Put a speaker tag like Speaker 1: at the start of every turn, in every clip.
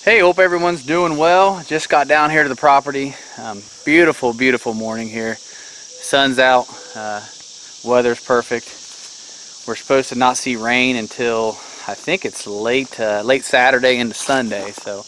Speaker 1: Hey, hope everyone's doing well. Just got down here to the property. Beautiful, beautiful morning here. Sun's out, weather's perfect. We're supposed to not see rain until I think it's late Saturday into Sunday. So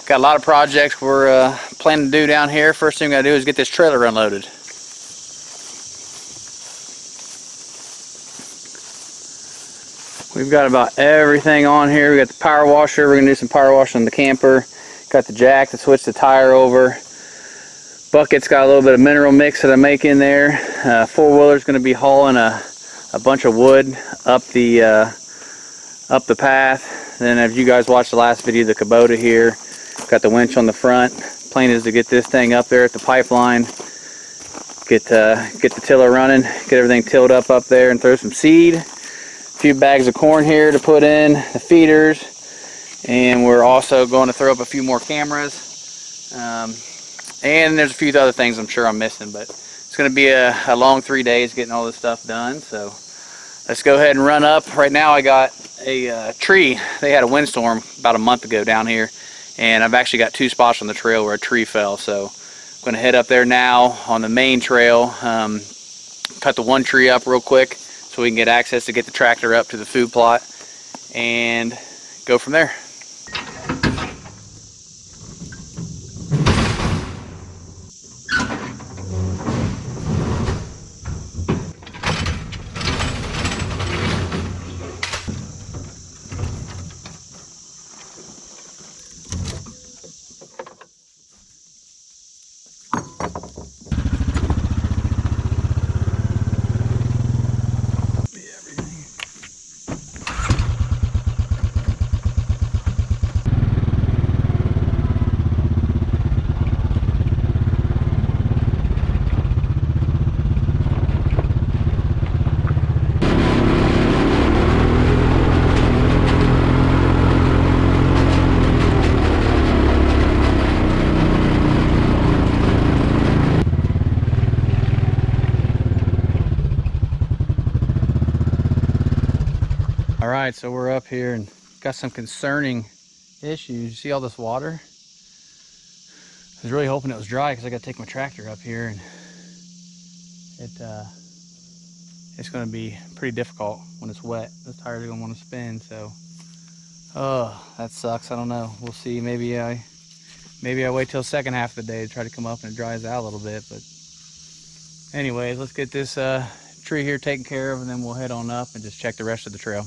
Speaker 1: got a lot of projects we're planning to do down here. First thing we gotta do is get this trailer unloaded. We've got about everything on here. We got the power washer. We're gonna do some power wash on the camper. Got the jack to switch the tire over. Bucket's got a little bit of mineral mix that I make in there. Four-wheeler's gonna be hauling a bunch of wood up the path. Then, if you guys watched the last video, the Kubota here, got the winch on the front. Plan is to get this thing up there at the pipeline. Get the tiller running. Get everything tilled up there, and throw some seed. A few bags of corn here to put in the feeders, and we're also going to throw up a few more cameras, and there's a few other things I'm sure I'm missing, but it's going to be a long 3 days getting all this stuff done. So let's go ahead and run up. Right now I got a tree. They had a windstorm about a month ago down here, and I've actually got two spots on the trail where a tree fell, so I'm going to head up there now on the main trail, cut the one tree up real quick so we can get access to get the tractor up to the food plot and go from there. All right, so we're up here and got some concerning issues. You see all this water? I was really hoping it was dry because I got to take my tractor up here, and it's going to be pretty difficult when it's wet. The tires are going to want to spin, so that sucks. I don't know. We'll see. Maybe I wait till the second half of the day to try to come up and it dries out a little bit. But anyways, let's get this tree here taken care of, and then we'll head on up and just check the rest of the trail.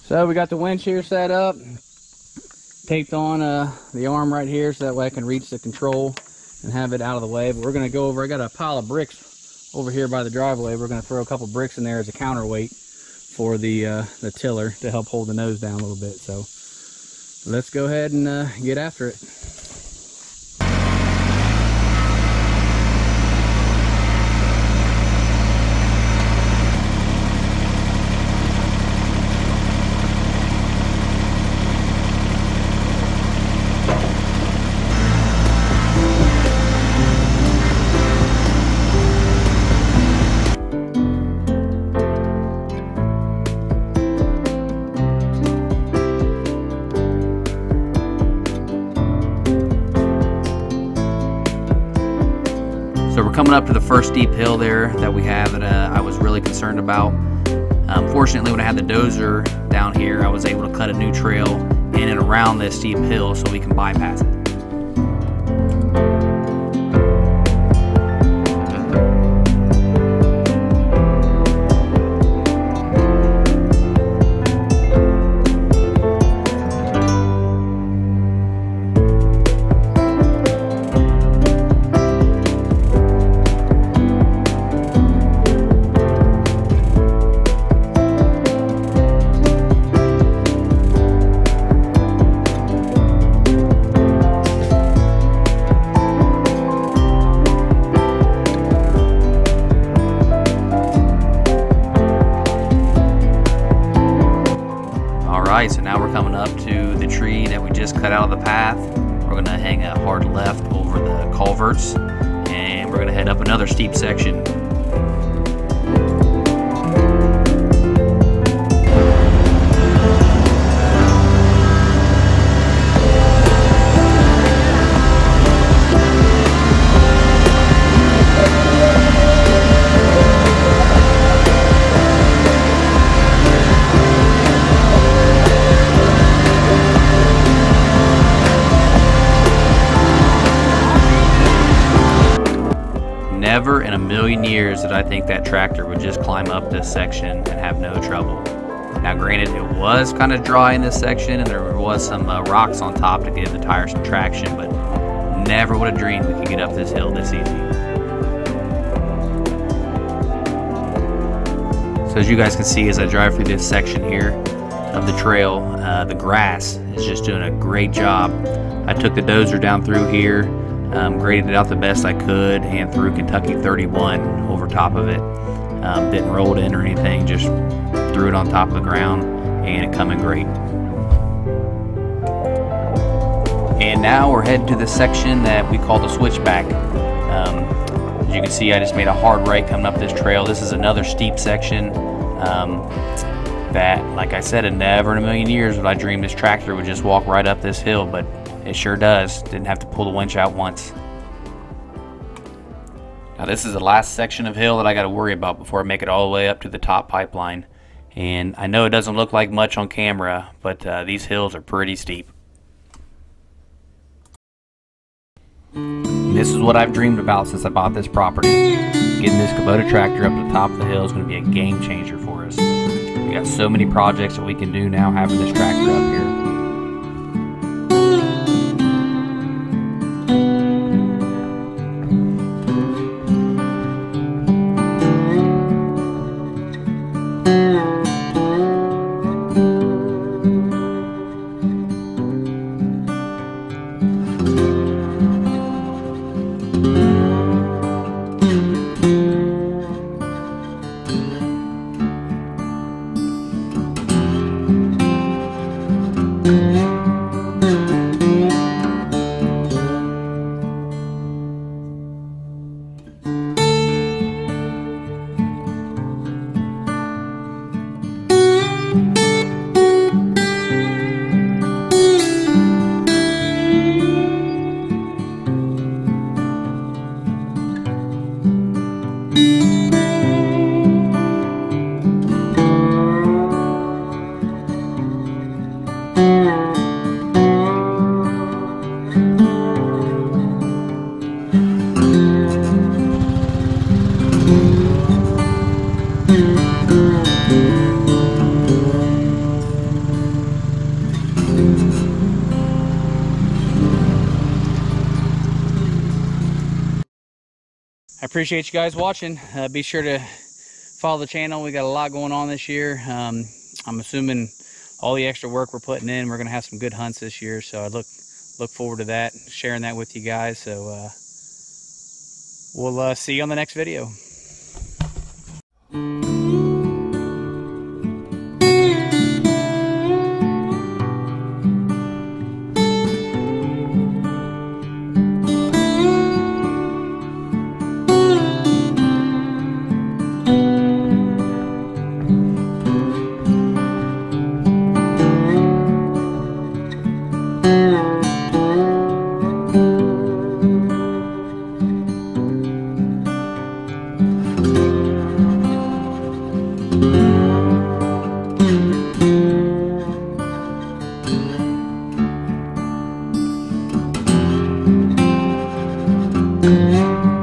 Speaker 1: So we got the winch here set up, taped on the arm right here so that way I can reach the control and have it out of the way. But we're going to go over, I got a pile of bricks over here by the driveway. We're going to throw a couple bricks in there as a counterweight for the tiller to help hold the nose down a little bit. So let's go ahead and get after it. So we're coming up to the first steep hill there that we have that I was really concerned about. Fortunately, when I had the dozer down here, I was able to cut a new trail in and around this steep hill so we can bypass it. Alright, so now we're coming up to the tree that we just cut out of the path. We're going to hang a hard left over the culverts, and we're going to head up another steep section. Never in a million years did I think that tractor would just climb up this section and have no trouble. Now granted, it was kind of dry in this section and there was some rocks on top to give the tire some traction, but never would have dreamed we could get up this hill this easy. So as you guys can see as I drive through this section here of the trail, the grass is just doing a great job. I took the dozer down through here, graded it out the best I could, and threw Kentucky 31 over top of it. Didn't roll it in or anything, just threw it on top of the ground, and it come in great. And now we're headed to the section that we call the switchback. As you can see, I just made a hard right coming up this trail. This is another steep section that, like I said, never in a million years would I dream this tractor would just walk right up this hill, but it sure does. Didn't have to pull the winch out once. Now this is the last section of hill that I got to worry about before I make it all the way up to the top pipeline. And I know it doesn't look like much on camera, but these hills are pretty steep. And this is what I've dreamed about since I bought this property. Getting this Kubota tractor up to the top of the hill is going to be a game changer for us. We got so many projects that we can do now having this tractor up here. I appreciate you guys watching. Be sure to follow the channel. We got a lot going on this year. I'm assuming all the extra work we're putting in, we're going to have some good hunts this year. So I look forward to that, sharing that with you guys. So we'll see you on the next video. it.